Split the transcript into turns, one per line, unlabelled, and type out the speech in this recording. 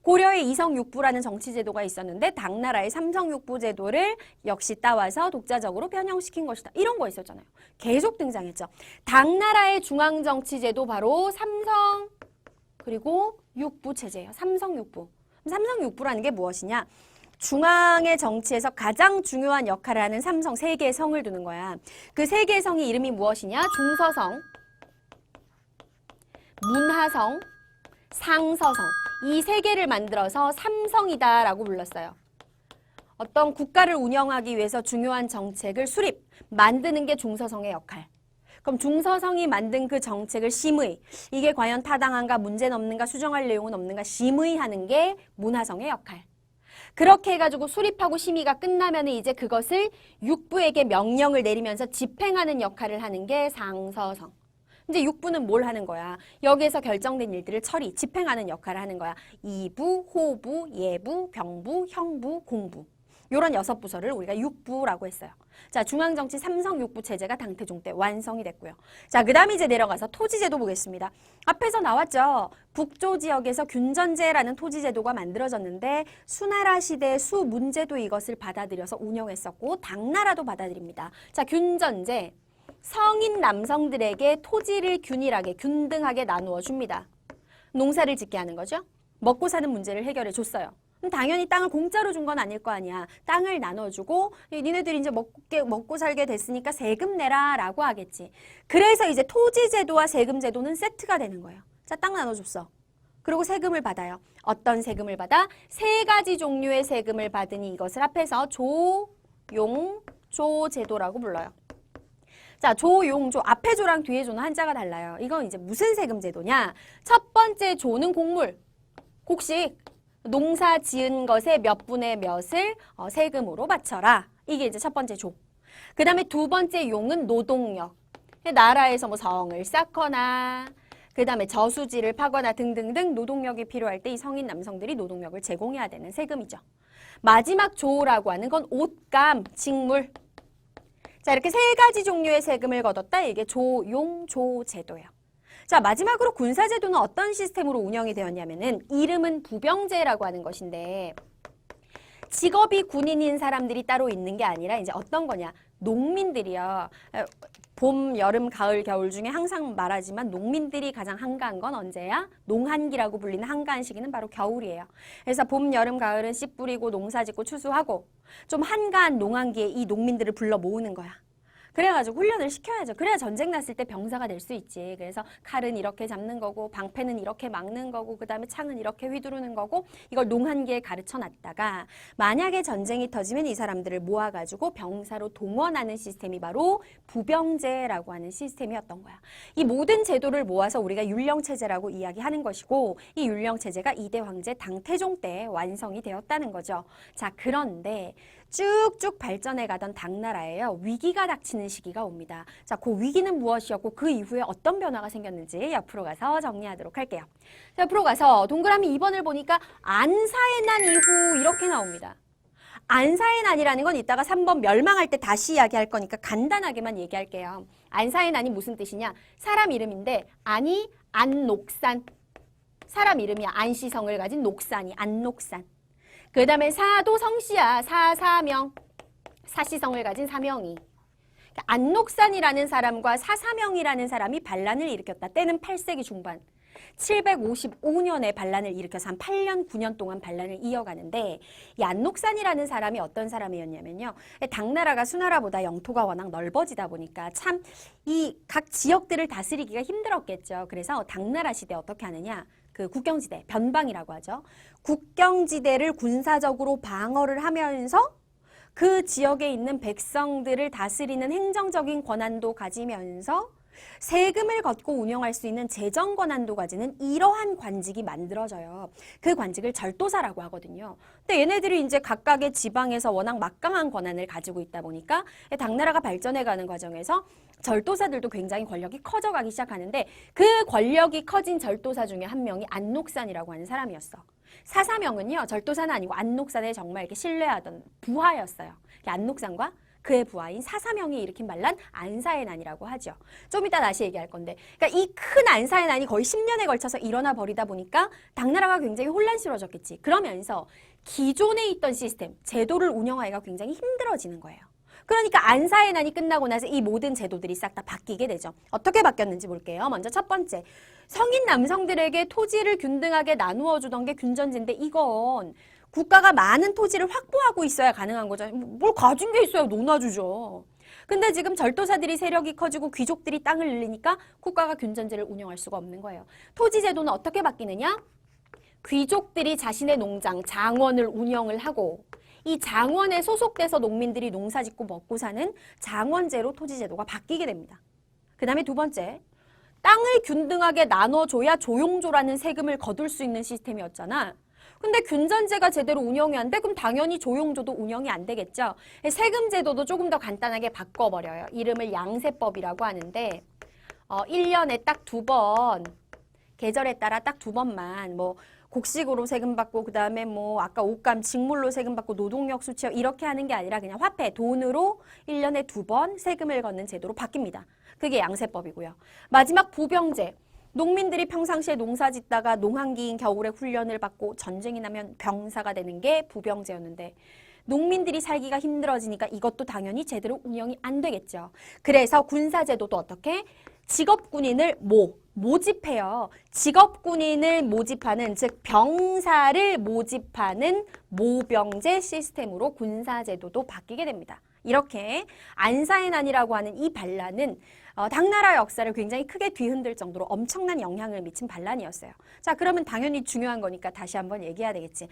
고려의 이성육부라는 정치제도가 있었는데 당나라의 삼성육부 제도를 역시 따와서 독자적으로 변형시킨 것이다. 이런 거 있었잖아요. 계속 등장했죠. 당나라의 중앙정치제도 바로 삼성 그리고 육부 체제예요. 삼성육부. 삼성육부라는 게 무엇이냐? 중앙의 정치에서 가장 중요한 역할을 하는 삼성, 세 개의 성을 두는 거야. 그 세 개의 성이 이름이 무엇이냐? 중서성, 문하성, 상서성. 이 세 개를 만들어서 삼성이다라고 불렀어요. 어떤 국가를 운영하기 위해서 중요한 정책을 수립, 만드는 게 중서성의 역할. 그럼 중서성이 만든 그 정책을 심의, 이게 과연 타당한가, 문제는 없는가, 수정할 내용은 없는가 심의하는 게 문하성의 역할. 그렇게 해가지고 수립하고 심의가 끝나면 이제 그것을 육부에게 명령을 내리면서 집행하는 역할을 하는 게 상서성. 이제 육부는 뭘 하는 거야? 여기에서 결정된 일들을 처리, 집행하는 역할을 하는 거야. 이부, 호부, 예부, 병부, 형부, 공부. 이런 6부서를 우리가 육부라고 했어요. 자, 중앙정치 삼성육부 체제가 당태종 때 완성이 됐고요. 자, 그 다음에 이제 내려가서 토지제도 보겠습니다. 앞에서 나왔죠. 북조 지역에서 균전제라는 토지제도가 만들어졌는데 수나라 시대 수문제도 이것을 받아들여서 운영했었고 당나라도 받아들입니다. 자, 균전제. 성인 남성들에게 토지를 균일하게, 균등하게 나누어 줍니다. 농사를 짓게 하는 거죠. 먹고 사는 문제를 해결해 줬어요. 당연히 땅을 공짜로 준 건 아닐 거 아니야. 땅을 나눠주고 니네들이 이제 먹고 살게 됐으니까 세금 내라 라고 하겠지. 그래서 이제 토지제도와 세금제도는 세트가 되는 거예요. 자, 땅 나눠줬어. 그리고 세금을 받아요. 어떤 세금을 받아? 3가지 종류의 세금을 받으니 이것을 합해서 조용조제도라고 불러요. 자, 조용조. 앞에 조랑 뒤에 조는 한자가 달라요. 이건 이제 무슨 세금 제도냐? 첫 번째 조는 곡물, 곡식. 농사 지은 것의 몇 분의 몇을 세금으로 바쳐라. 이게 이제 첫 번째 조. 그 다음에 두 번째 용은 노동력. 나라에서 뭐 성을 쌓거나 그 다음에 저수지를 파거나 등등등 노동력이 필요할 때 이 성인 남성들이 노동력을 제공해야 되는 세금이죠. 마지막 조라고 하는 건 옷감, 직물. 자, 이렇게 3가지 종류의 세금을 걷었다. 이게 조용조제도예요. 자, 마지막으로 군사제도는 어떤 시스템으로 운영이 되었냐면은 이름은 부병제라고 하는 것인데 직업이 군인인 사람들이 따로 있는 게 아니라 이제 어떤 거냐? 농민들이요. 봄, 여름, 가을, 겨울 중에 항상 말하지만 농민들이 가장 한가한 건 언제야? 농한기라고 불리는 한가한 시기는 바로 겨울이에요. 그래서 봄, 여름, 가을은 씨 뿌리고 농사 짓고 추수하고 좀 한가한 농한기에 이 농민들을 불러 모으는 거야. 그래가지고 훈련을 시켜야죠. 그래야 전쟁 났을 때 병사가 될 수 있지. 그래서 칼은 이렇게 잡는 거고 방패는 이렇게 막는 거고 그 다음에 창은 이렇게 휘두르는 거고 이걸 농한기에 가르쳐 놨다가 만약에 전쟁이 터지면 이 사람들을 모아가지고 병사로 동원하는 시스템이 바로 부병제라고 하는 시스템이었던 거야. 이 모든 제도를 모아서 우리가 율령체제라고 이야기하는 것이고 이 율령체제가 2대 황제 당태종 때 완성이 되었다는 거죠. 자, 그런데 쭉쭉 발전해 가던 당나라에요. 위기가 닥치는 시기가 옵니다. 자, 그 위기는 무엇이었고 그 이후에 어떤 변화가 생겼는지 옆으로 가서 정리하도록 할게요. 자, 옆으로 가서 동그라미 2번을 보니까 안사의 난 이후 이렇게 나옵니다. 안사의 난이라는 건 이따가 3번 멸망할 때 다시 이야기할 거니까 간단하게만 얘기할게요. 안사의 난이 무슨 뜻이냐? 사람 이름인데 안이 안녹산. 사람 이름이야. 안시성을 가진 녹산이 안녹산. 그 다음에 사도 성씨야. 사사명. 사시성을 가진 사명이. 안녹산이라는 사람과 사사명이라는 사람이 반란을 일으켰다. 때는 8세기 중반. 755년에 반란을 일으켜서 한 8년, 9년 동안 반란을 이어가는데 이 안녹산이라는 사람이 어떤 사람이었냐면요. 당나라가 수나라보다 영토가 워낙 넓어지다 보니까 참 이 각 지역들을 다스리기가 힘들었겠죠. 그래서 당나라 시대 어떻게 하느냐. 그 국경지대, 변방이라고 하죠. 국경지대를 군사적으로 방어를 하면서 그 지역에 있는 백성들을 다스리는 행정적인 권한도 가지면서 세금을 걷고 운영할 수 있는 재정 권한도 가지는 이러한 관직이 만들어져요. 그 관직을 절도사라고 하거든요. 근데 얘네들이 이제 각각의 지방에서 워낙 막강한 권한을 가지고 있다 보니까 당나라가 발전해가는 과정에서 절도사들도 굉장히 권력이 커져가기 시작하는데 그 권력이 커진 절도사 중에 한 명이 안녹산이라고 하는 사람이었어. 사사명은요, 절도사는 아니고 안녹산에 정말 이렇게 신뢰하던 부하였어요. 안녹산과 그의 부하인 사사명이 일으킨 반란 안사의 난이라고 하죠. 좀 이따 다시 얘기할 건데, 그러니까 이 큰 안사의 난이 거의 10년에 걸쳐서 일어나 버리다 보니까 당나라가 굉장히 혼란스러워졌겠지. 그러면서 기존에 있던 시스템, 제도를 운영하기가 굉장히 힘들어지는 거예요. 그러니까 안사의 난이 끝나고 나서 이 모든 제도들이 싹 다 바뀌게 되죠. 어떻게 바뀌었는지 볼게요. 먼저 첫 번째, 성인 남성들에게 토지를 균등하게 나누어 주던 게 균전제인데 이건 국가가 많은 토지를 확보하고 있어야 가능한 거잖아요. 뭘 가진 게 있어야 논아주죠. 근데 지금 절도사들이 세력이 커지고 귀족들이 땅을 늘리니까 국가가 균전제를 운영할 수가 없는 거예요. 토지 제도는 어떻게 바뀌느냐? 귀족들이 자신의 농장, 장원을 운영을 하고 이 장원에 소속돼서 농민들이 농사 짓고 먹고 사는 장원제로 토지 제도가 바뀌게 됩니다. 그 다음에 두 번째, 땅을 균등하게 나눠줘야 조용조라는 세금을 거둘 수 있는 시스템이었잖아. 근데 균전제가 제대로 운영이 안 돼? 그럼 당연히 조용조도 운영이 안 되겠죠. 세금 제도도 조금 더 간단하게 바꿔버려요. 이름을 양세법이라고 하는데 1년에 딱 2번, 계절에 따라 딱 2번만 뭐 곡식으로 세금 받고 그다음에 뭐 아까 옷감 직물로 세금 받고 노동력 수취업 이렇게 하는 게 아니라 그냥 화폐, 돈으로 1년에 2번 세금을 걷는 제도로 바뀝니다. 그게 양세법이고요. 마지막 부병제. 농민들이 평상시에 농사 짓다가 농한기인 겨울에 훈련을 받고 전쟁이 나면 병사가 되는 게 부병제였는데 농민들이 살기가 힘들어지니까 이것도 당연히 제대로 운영이 안 되겠죠. 그래서 군사제도도 어떻게? 직업군인을 모집해요. 직업군인을 모집하는, 즉 병사를 모집하는 모병제 시스템으로 군사제도도 바뀌게 됩니다. 이렇게 안사의 난이라고 하는 이 반란은 당나라 역사를 굉장히 크게 뒤흔들 정도로 엄청난 영향을 미친 반란이었어요. 자, 그러면 당연히 중요한 거니까 다시 한번 얘기해야 되겠지.